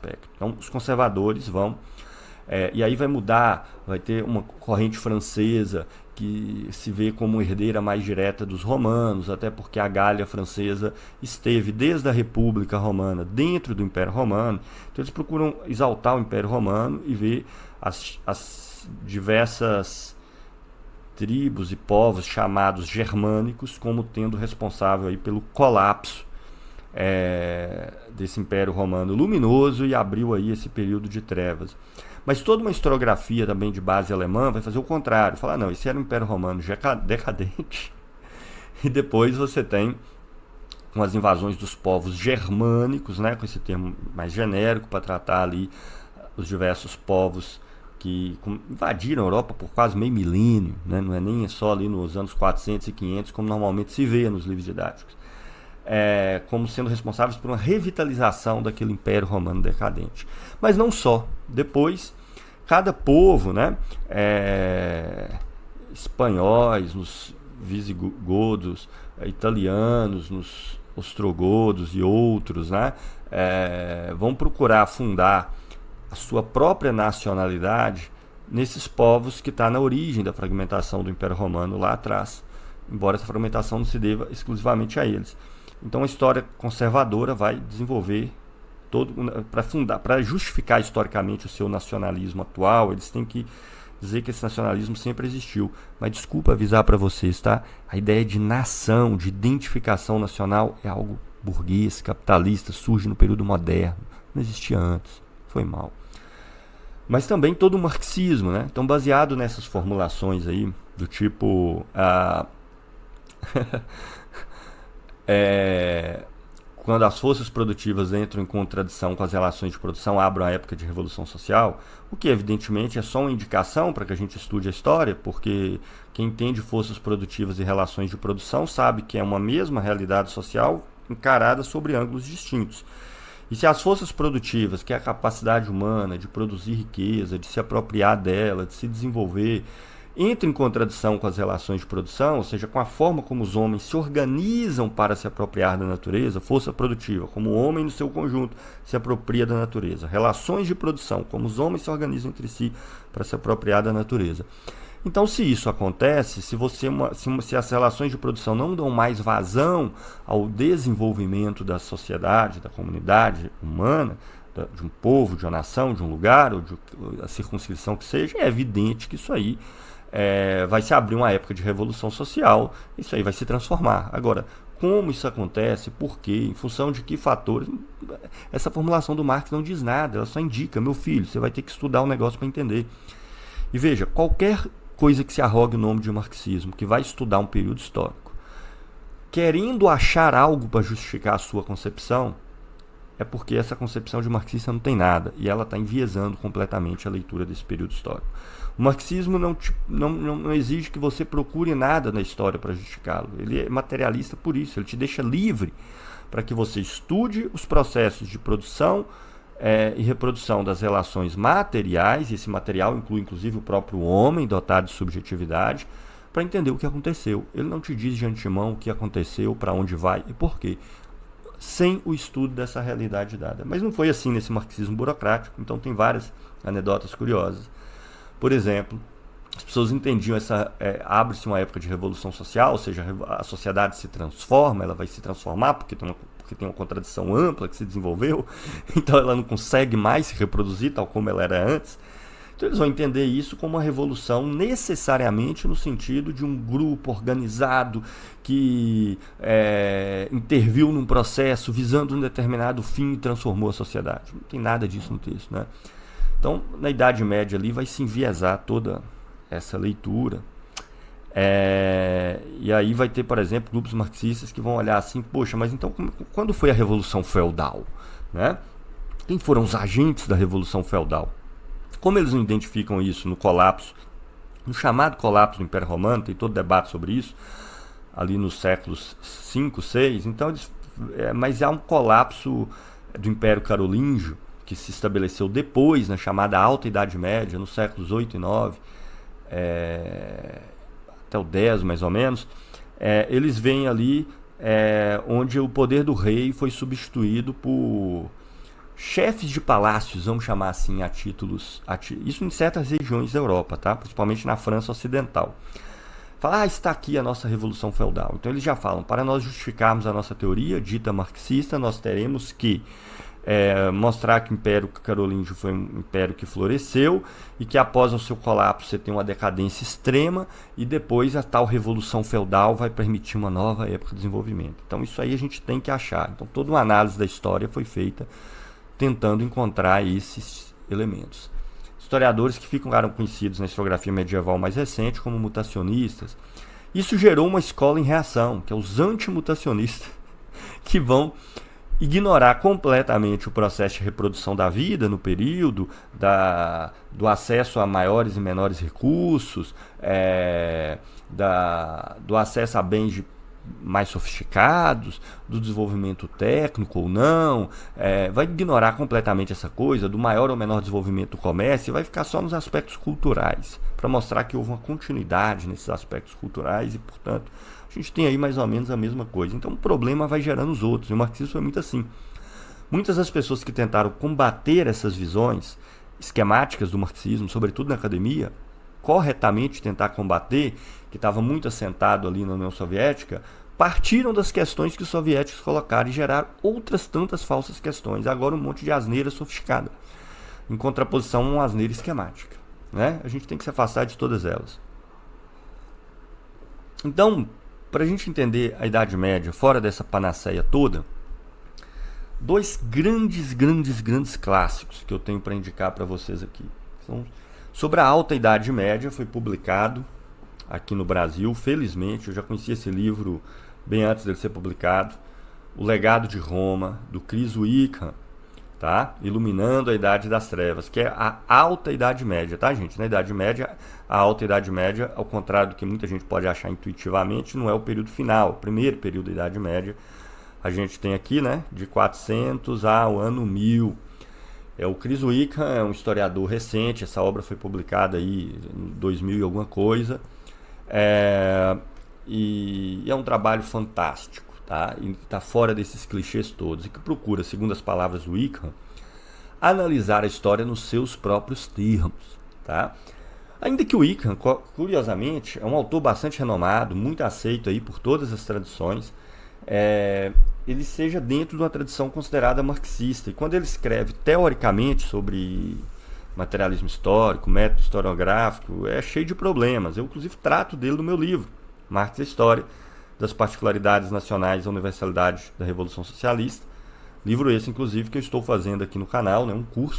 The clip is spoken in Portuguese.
aspecto. Então, os conservadores vão... e aí vai mudar, vai ter uma corrente francesa que se vê como herdeira mais direta dos romanos, até porque a Gália francesa esteve desde a República Romana dentro do Império Romano. Então eles procuram exaltar o Império Romano e ver as diversas tribos e povos chamados germânicos como tendo responsável aí pelo colapso desse Império Romano luminoso, e abriu aí esse período de trevas. Mas toda uma historiografia também de base alemã vai fazer o contrário, falar, não, esse era um Império Romano decadente, e depois você tem com as invasões dos povos germânicos, né, com esse termo mais genérico para tratar ali os diversos povos que invadiram a Europa por quase meio milênio, né, não é nem só ali nos anos 400 e 500, como normalmente se vê nos livros didáticos, como sendo responsáveis por uma revitalização daquele Império Romano decadente. Mas não só. Depois, cada povo, né, espanhóis, nos visigodos, italianos, nos ostrogodos e outros, né, vão procurar fundar a sua própria nacionalidade nesses povos que está na origem da fragmentação do Império Romano lá atrás, embora essa fragmentação não se deva exclusivamente a eles. Então a história conservadora vai desenvolver para justificar historicamente o seu nacionalismo atual, eles têm que dizer que esse nacionalismo sempre existiu. Mas desculpa avisar para vocês, tá? A ideia de nação, de identificação nacional é algo burguês, capitalista, surge no período moderno. Não existia antes, foi mal. Mas também todo o marxismo, né? Então, baseado nessas formulações aí, do tipo... quando as forças produtivas entram em contradição com as relações de produção, abrem a época de Revolução Social, o que evidentemente é só uma indicação para que a gente estude a história, porque quem entende forças produtivas e relações de produção sabe que é uma mesma realidade social encarada sobre ângulos distintos. E se as forças produtivas, que é a capacidade humana de produzir riqueza, de se apropriar dela, de se desenvolver, entra em contradição com as relações de produção, ou seja, com a forma como os homens se organizam para se apropriar da natureza, força produtiva, como o homem no seu conjunto se apropria da natureza, relações de produção, como os homens se organizam entre si para se apropriar da natureza. Então, se isso acontece, se as relações de produção não dão mais vazão ao desenvolvimento da sociedade, da comunidade humana, de um povo, de uma nação, de um lugar, ou de a circunscrição que seja, é evidente que isso aí vai se abrir uma época de revolução social, isso aí vai se transformar. Agora, como isso acontece, por quê, em função de que fatores, essa formulação do Marx não diz nada, ela só indica, meu filho, você vai ter que estudar o negócio para entender. E veja, qualquer coisa que se arrogue o nome de marxismo, que vai estudar um período histórico, querendo achar algo para justificar a sua concepção, é porque essa concepção de marxista não tem nada, e ela está enviesando completamente a leitura desse período histórico. O marxismo não exige que você procure nada na história para justificá-lo. Ele é materialista por isso, ele te deixa livre para que você estude os processos de produção e reprodução das relações materiais, e esse material inclui inclusive o próprio homem dotado de subjetividade, para entender o que aconteceu. Ele não te diz de antemão o que aconteceu, para onde vai e por quê, sem o estudo dessa realidade dada. Mas não foi assim nesse marxismo burocrático, então tem várias anedotas curiosas. Por exemplo, as pessoas entendiam abre-se uma época de revolução social, ou seja, a sociedade se transforma, ela vai se transformar porque tem uma contradição ampla que se desenvolveu, então ela não consegue mais se reproduzir tal como ela era antes. Então eles vão entender isso como uma revolução necessariamente no sentido de um grupo organizado que interviu num processo visando um determinado fim e transformou a sociedade. Não tem nada disso no texto, né? Então, na Idade Média ali vai se enviesar toda essa leitura. E aí vai ter, por exemplo, grupos marxistas que vão olhar assim, poxa, mas então quando foi a Revolução Feudal? Né? Quem foram os agentes da Revolução Feudal? Como eles não identificam isso no colapso, no chamado colapso do Império Romano, tem todo debate sobre isso, ali nos séculos 5, 6, então mas há um colapso do Império Carolíngio, que se estabeleceu depois, na chamada Alta Idade Média, nos séculos 8 e 9, até o 10 mais ou menos, eles veem ali onde o poder do rei foi substituído por chefes de palácios, vamos chamar assim, isso em certas regiões da Europa, tá? Principalmente na França Ocidental. Fala, está aqui a nossa Revolução Feudal. Então eles já falam, para nós justificarmos a nossa teoria dita marxista, nós teremos que mostrar que o Império Carolíngio foi um império que floresceu e que após o seu colapso você tem uma decadência extrema e depois a tal Revolução Feudal vai permitir uma nova época de desenvolvimento. Então isso aí a gente tem que achar. Então toda uma análise da história foi feita tentando encontrar esses elementos. Historiadores que ficaram conhecidos na historiografia medieval mais recente como mutacionistas. Isso gerou uma escola em reação, que é os antimutacionistas, que vão ignorar completamente o processo de reprodução da vida no período, do acesso a maiores e menores recursos, do acesso a bens mais sofisticados, do desenvolvimento técnico ou não, vai ignorar completamente essa coisa do maior ou menor desenvolvimento do comércio e vai ficar só nos aspectos culturais, para mostrar que houve uma continuidade nesses aspectos culturais e, portanto, a gente tem aí mais ou menos a mesma coisa. Então o problema vai gerando os outros, e o marxismo foi muito assim. Muitas das pessoas que tentaram combater essas visões esquemáticas do marxismo, sobretudo na academia, corretamente tentar combater, que estava muito assentado ali na União Soviética, partiram das questões que os soviéticos colocaram e geraram outras tantas falsas questões. Agora um monte de asneira sofisticada, em contraposição a uma asneira esquemática, né? A gente tem que se afastar de todas elas. Então, para a gente entender a Idade Média, fora dessa panaceia toda, dois grandes clássicos que eu tenho para indicar para vocês aqui. Sobre a Alta Idade Média, foi publicado aqui no Brasil, felizmente, eu já conhecia esse livro bem antes dele ser publicado, O Legado de Roma, do Chris Wickham, tá? Iluminando a Idade das Trevas, que é a Alta Idade Média, tá, gente? Na Idade Média, a Alta Idade Média, ao contrário do que muita gente pode achar intuitivamente, não é o período final, o primeiro período da Idade Média. A gente tem aqui, né, de 400 ao ano 1000. O Chris Wickham é um historiador recente, essa obra foi publicada aí em 2000 e alguma coisa, e é um trabalho fantástico. Tá? E está fora desses clichês todos e que procura, segundo as palavras do Wickham, analisar a história nos seus próprios termos. Tá? Ainda que o Wickham, curiosamente, é um autor bastante renomado, muito aceito aí por todas as tradições, ele seja dentro de uma tradição considerada marxista. E quando ele escreve teoricamente sobre materialismo histórico, método historiográfico, é cheio de problemas. Eu, inclusive, trato dele no meu livro, Marx e a História das Particularidades Nacionais da Universalidade da Revolução Socialista. Livro esse, inclusive, que eu estou fazendo aqui no canal, né, um curso